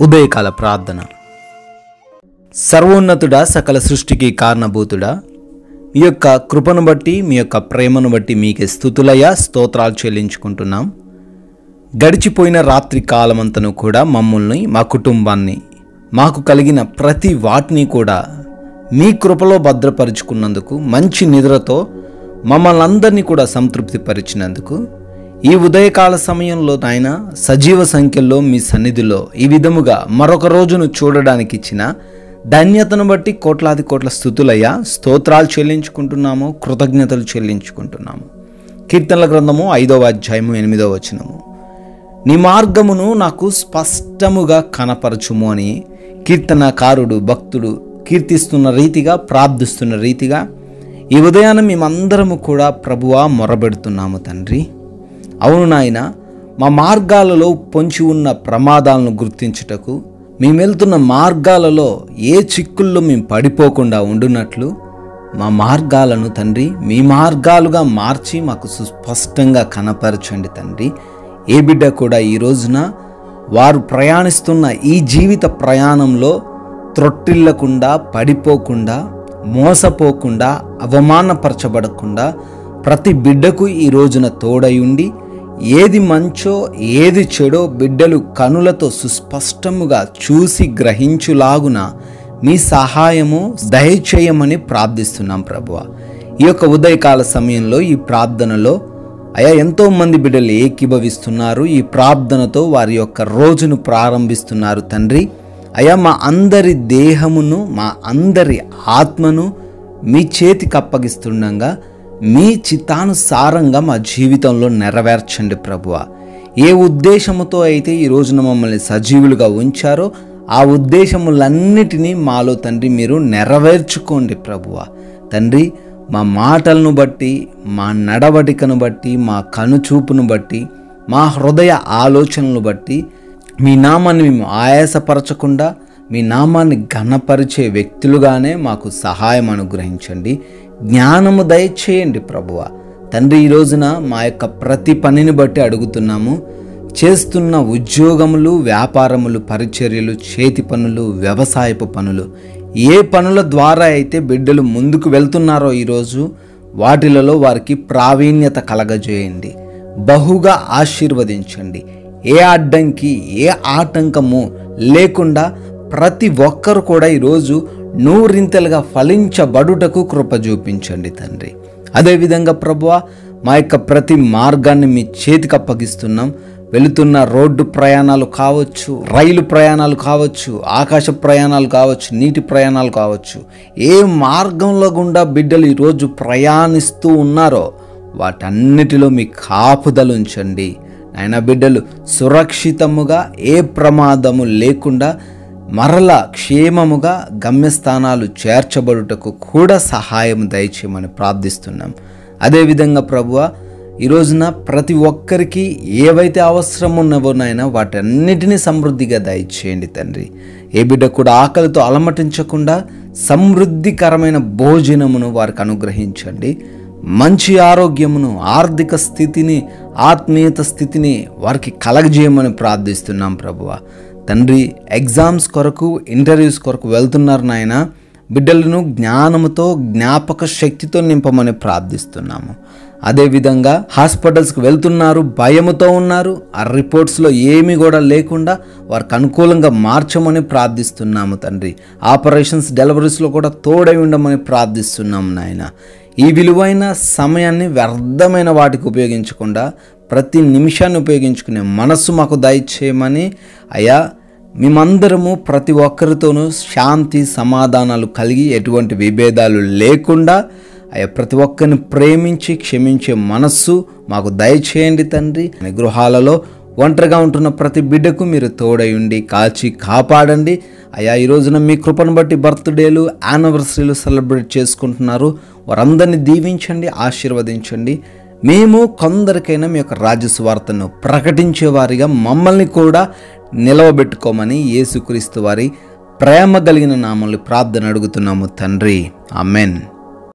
ఉదయకాల ప్రార్థన. సర్వోన్నతుడా, సకల సృష్టికి కారణభూతుడా, మీ యొక్క కృపను బట్టి, మీ యొక్క ప్రేమను బట్టి మీకే స్తుతులయ్యా, స్తోత్రాలు చెల్లించుకుంటున్నాం. గడిచిపోయిన రాత్రి కాలమంతను కూడా మమ్మల్ని, మా కుటుంబాన్ని, మాకు కలిగిన ప్రతి వాటిని కూడా మీ కృపలో భద్రపరుచుకున్నందుకు, మంచి నిద్రతో మమ్మల్ని అందరినీ కూడా సంతృప్తిపరిచినందుకు, ఈ ఉదయకాల సమయంలో నాయన సజీవ సంఖ్యలో మీ సన్నిధిలో ఈ విధముగా మరొక రోజును చూడడానికి ఇచ్చిన ధన్యతను బట్టి కోట్లాది కోట్ల స్తుతులయ్యా, స్తోత్రాలు చెల్లించుకుంటున్నాము, కృతజ్ఞతలు చెల్లించుకుంటున్నాము. కీర్తనల గ్రంథము 5వ అధ్యాయము 8వ వచనము, నీ మార్గమును నాకు స్పష్టముగా కనపరచుము అని కీర్తనకారుడు, భక్తుడు కీర్తిస్తున్న రీతిగా, ప్రార్థిస్తున్న రీతిగా ఈ ఉదయాన మేమందరము కూడా ప్రభువా మొరబెడుతున్నాము తండ్రి. అవును నాయన, మా మార్గాలలో పొంచి ఉన్న ప్రమాదాలను గుర్తించుటకు, మేము వెళ్తున్న మార్గాలలో ఏ చిక్కుల్లో మేము పడిపోకుండా ఉండునట్లు మా మార్గాలను తండ్రి మీ మార్గాలుగా మార్చి మాకు సుస్పష్టంగా కనపరచండి తండ్రి. ఏ బిడ్డ కూడా ఈ రోజున వారు ప్రయాణిస్తున్న ఈ జీవిత ప్రయాణంలో త్రొట్టిల్లకుండా, పడిపోకుండా, మోసపోకుండా, అవమానపరచబడకుండా ప్రతి బిడ్డకు ఈ రోజున తోడై ఉండి ఏది మంచో ఏది చెడో బిడ్డలు కనులతో సుస్పష్టముగా చూసి గ్రహించులాగున మీ సహాయము దయచేయమని ప్రార్థిస్తున్నాం ప్రభువా. ఈ యొక్క ఉదయకాల సమయంలో ఈ ప్రార్థనలో అయా ఎంతోమంది బిడ్డలు ఏకీభవిస్తున్నారు. ఈ ప్రార్థనతో వారి యొక్క రోజును ప్రారంభిస్తున్నారు తండ్రి. అయా మా అందరి దేహమును, మా అందరి ఆత్మను మీ చేతికి అప్పగిస్తుండగా మీ చిత్తానుసారంగా మా జీవితంలో నెరవేర్చండి ప్రభువా. ఏ ఉద్దేశముతో అయితే ఈ రోజున మమ్మల్ని సజీవులుగా ఉంచారో ఆ ఉద్దేశములన్నిటినీ మాలో తండ్రి మీరు నెరవేర్చుకోండి ప్రభువా. తండ్రి, మా మాటలను బట్టి, మా నడవడికను బట్టి, మా కనుచూపును బట్టి, మా హృదయ ఆలోచనలు బట్టి మీ నామాన్ని మేము ఆయాసపరచకుండా మీ నామాన్ని ఘనపరిచే వ్యక్తులుగానే మాకు సహాయం అనుగ్రహించండి. జ్ఞానము దయచేయండి ప్రభువా. తండ్రి, ఈ రోజున మా యొక్క ప్రతి పనిని బట్టి అడుగుతున్నాము. చేస్తున్న ఉద్యోగములు, వ్యాపారములు, పరిచర్యలు, చేతి పనులు, వ్యవసాయపు పనులు, ఏ పనుల ద్వారా అయితే బిడ్డలు ముందుకు వెళ్తున్నారో ఈరోజు వాటిలలో వారికి ప్రావీణ్యత కలగజేయండి. బహుగా ఆశీర్వదించండి. ఏ అడ్డంకి, ఏ ఆటంకము లేకుండా ప్రతి ఒక్కరు కూడా ఈరోజు నూరింతలుగా ఫలించబడుటకు కృప చూపించండి తండ్రి. అదేవిధంగా ప్రభువా, మా యొక్క ప్రతి మార్గాన్ని మీ చేతికి అప్పగిస్తున్నాం. వెళుతున్న రోడ్డు ప్రయాణాలు కావచ్చు, రైలు ప్రయాణాలు కావచ్చు, ఆకాశ ప్రయాణాలు కావచ్చు, నీటి ప్రయాణాలు కావచ్చు, ఏ మార్గంలో గుండా బిడ్డలు ఈరోజు ప్రయాణిస్తూ ఉన్నారో వాటన్నిటిలో మీ కాపుదలు ఉంచండి. ఆయన బిడ్డలు సురక్షితముగా, ఏ ప్రమాదము లేకుండా మరలా క్షేమముగా గమ్యస్థానాలు చేర్చబడుటకు కూడా సహాయం దయచేయమని ప్రార్థిస్తున్నాం. అదేవిధంగా ప్రభువా, ఈ రోజున ప్రతి ఒక్కరికి ఏవైతే అవసరం ఉన్నవో నాయన వాటన్నిటినీ సమృద్ధిగా దయచేయండి తండ్రి. ఏ బిడ్డ కూడా ఆకలితో అలమటించకుండా సమృద్ధికరమైన భోజనమును వారికి అనుగ్రహించండి. మంచి ఆరోగ్యమును, ఆర్థిక స్థితిని, ఆత్మీయత స్థితిని వారికి కలగజేయమని ప్రార్థిస్తున్నాం ప్రభువా. తండ్రి, ఎగ్జామ్స్ కొరకు, ఇంటర్వ్యూస్ కొరకు వెళ్తున్నారు నాయన, బిడ్డలను జ్ఞానముతో, జ్ఞాపక శక్తితో నింపమని ప్రార్థిస్తున్నాము. అదేవిధంగా హాస్పిటల్స్కి వెళ్తున్నారు, భయముతో ఉన్నారు, ఆ రిపోర్ట్స్లో ఏమీ కూడా లేకుండా వారికి అనుకూలంగా మార్చమని ప్రార్థిస్తున్నాము తండ్రి. ఆపరేషన్స్, డెలివరీస్లో కూడా తోడై ఉండమని ప్రార్థిస్తున్నాము నాయన. ఈ విలువైన సమయాన్ని వ్యర్థమైన వాటికి ఉపయోగించకుండా ప్రతి నిమిషాన్ని ఉపయోగించుకునే మనస్సు మాకు దయచేయమని అయ్యా, మేమందరము ప్రతి ఒక్కరితోనూ శాంతి సమాధానాలు కలిగి ఎటువంటి విభేదాలు లేకుండా అయ్యా ప్రతి ఒక్కరిని ప్రేమించి క్షమించే మనస్సు మాకు దయచేయండి తండ్రి. గృహాలలో ఒంటరిగా ఉంటున్న ప్రతి బిడ్డకు మీరు తోడై ఉండి కాచి కాపాడండి అయ్యా. ఈ రోజున మీ కృపను బట్టి బర్త్డేలు, యానివర్సరీలు సెలబ్రేట్ చేసుకుంటున్నారు. వారందరినీ దీవించండి, ఆశీర్వదించండి. మేము కొందరికైనా మీ యొక్క రాజ్య సువార్తను ప్రకటించే వారిగా మమ్మల్ని కూడా నిలవబెట్టుకోమని యేసుక్రీస్తు వారి ప్రేమ కలిగిన నామములో ప్రార్థన అడుగుతున్నాము తండ్రి. ఆమెన్.